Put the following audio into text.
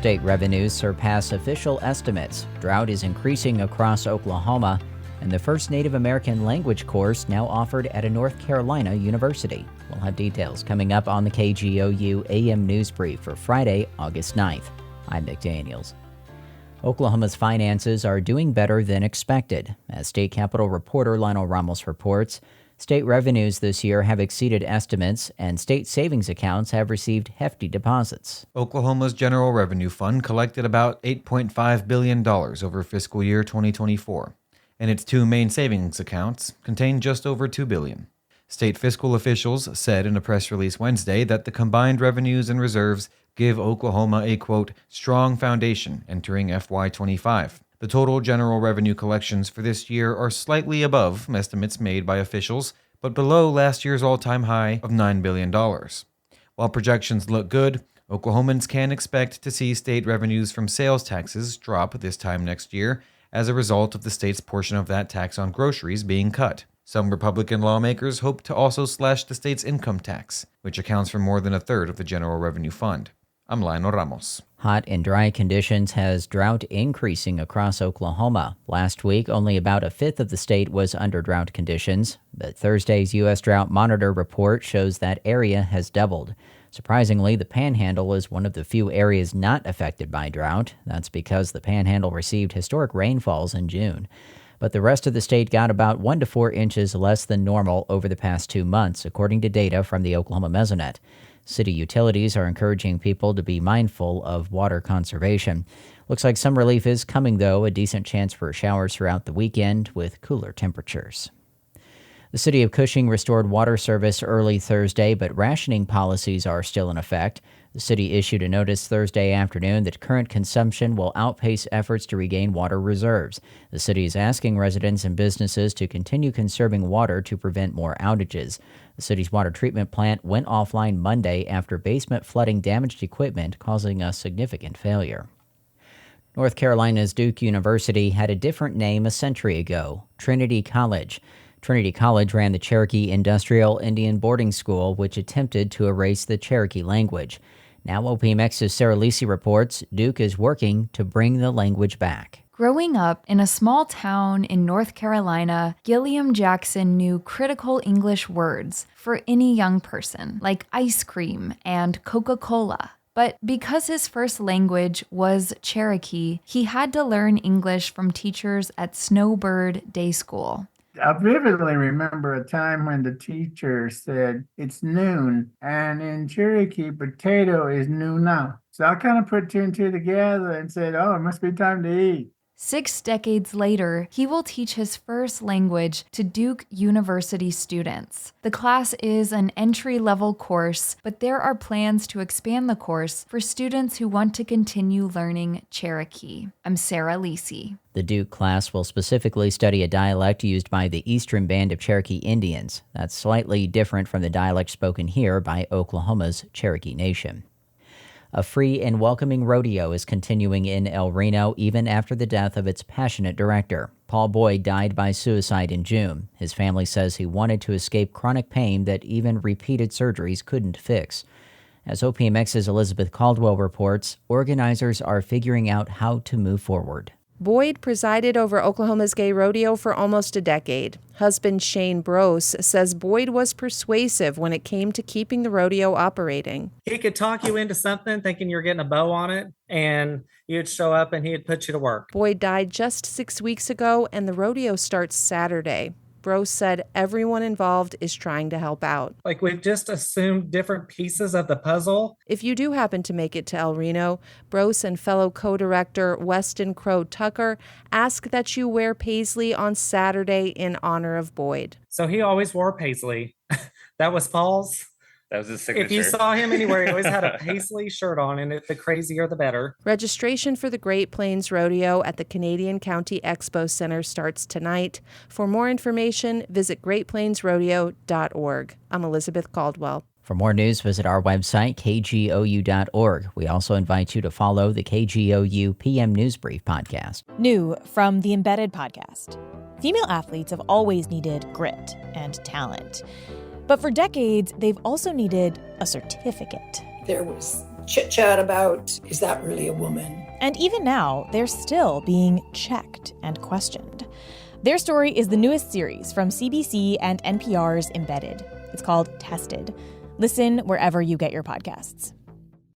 State revenues surpass official estimates. Drought is increasing across Oklahoma, and the first Native American language course now offered at a North Carolina university. We'll have details coming up on the KGOU AM News Brief for Friday, August 9th. I'm Nick Daniels. Oklahoma's finances are doing better than expected. As State Capitol reporter Lionel Ramos reports, state revenues this year have exceeded estimates, and state savings accounts have received hefty deposits. Oklahoma's General Revenue Fund collected about $8.5 billion over fiscal year 2024, and its two main savings accounts contain just over $2 billion. State fiscal officials said in a press release Wednesday that the combined revenues and reserves give Oklahoma a, quote, strong foundation entering FY25. The total general revenue collections for this year are slightly above estimates made by officials, but below last year's all-time high of $9 billion. While projections look good, Oklahomans can expect to see state revenues from sales taxes drop this time next year as a result of the state's portion of that tax on groceries being cut. Some Republican lawmakers hope to also slash the state's income tax, which accounts for more than a third of the general revenue fund. I'm Lionel Ramos. Hot and dry conditions has drought increasing across Oklahoma. Last week, only about a fifth of the state was under drought conditions, but Thursday's U.S. Drought Monitor report shows that area has doubled. Surprisingly, the Panhandle is one of the few areas not affected by drought. That's because the Panhandle received historic rainfalls in June. But the rest of the state got about 1 to 4 inches less than normal over the past 2 months, according to data from the Oklahoma Mesonet. City utilities are encouraging people to be mindful of water conservation. Looks like some relief is coming, though, a decent chance for showers throughout the weekend with cooler temperatures. The city of Cushing restored water service early Thursday, but rationing policies are still in effect. The city issued a notice Thursday afternoon that current consumption will outpace efforts to regain water reserves. The city is asking residents and businesses to continue conserving water to prevent more outages. The city's water treatment plant went offline Monday after basement flooding damaged equipment, causing a significant failure. North Carolina's Duke University had a different name a century ago, Trinity College. Trinity College ran the Cherokee Industrial Indian Boarding School, which attempted to erase the Cherokee language. Now OPMX's Sarah Lisi reports Duke is working to bring the language back. Growing up in a small town in North Carolina, Gilliam Jackson knew critical English words for any young person, like ice cream and Coca-Cola. But because his first language was Cherokee, he had to learn English from teachers at Snowbird Day School. I vividly remember a time when the teacher said, it's noon, and in Cherokee, potato is noona. So I kind of put two and two together and said, oh, it must be time to eat. 6 decades later, he will teach his first language to Duke University students. The class is an entry-level course, but there are plans to expand the course for students who want to continue learning Cherokee. I'm Sarah Lisi. The Duke class will specifically study a dialect used by the Eastern Band of Cherokee Indians. That's slightly different from the dialect spoken here by Oklahoma's Cherokee Nation. A free and welcoming rodeo is continuing in El Reno even after the death of its passionate director. Paul Boyd died by suicide in June. His family says he wanted to escape chronic pain that even repeated surgeries couldn't fix. As OPMX's Elizabeth Caldwell reports, organizers are figuring out how to move forward. Boyd presided over Oklahoma's gay rodeo for almost a decade. Husband Shane Brose says Boyd was persuasive when it came to keeping the rodeo operating. He could talk you into something thinking you're getting a bow on it, and you'd show up and he'd put you to work. Boyd died just 6 weeks ago, and the rodeo starts Saturday. Brose said everyone involved is trying to help out. Like, we've just assumed different pieces of the puzzle. If you do happen to make it to El Reno, Brose and fellow co-director Weston Crow Tucker ask that you wear paisley on Saturday in honor of Boyd. So he always wore paisley. That was Paul's. That was his signature. If you saw him anywhere, he always had a paisley shirt on, and the crazier the better. Registration for the Great Plains Rodeo at the Canadian County Expo Center starts tonight. For more information, visit greatplainsrodeo.org. I'm Elizabeth Caldwell. For more news, visit our website, kgou.org. We also invite you to follow the KGOU PM News Brief podcast. New from the Embedded podcast. Female athletes have always needed grit and talent. But for decades, they've also needed a certificate. There was chit-chat about, is that really a woman? And even now, they're still being checked and questioned. Their story is the newest series from CBC and NPR's Embedded. It's called Tested. Listen wherever you get your podcasts.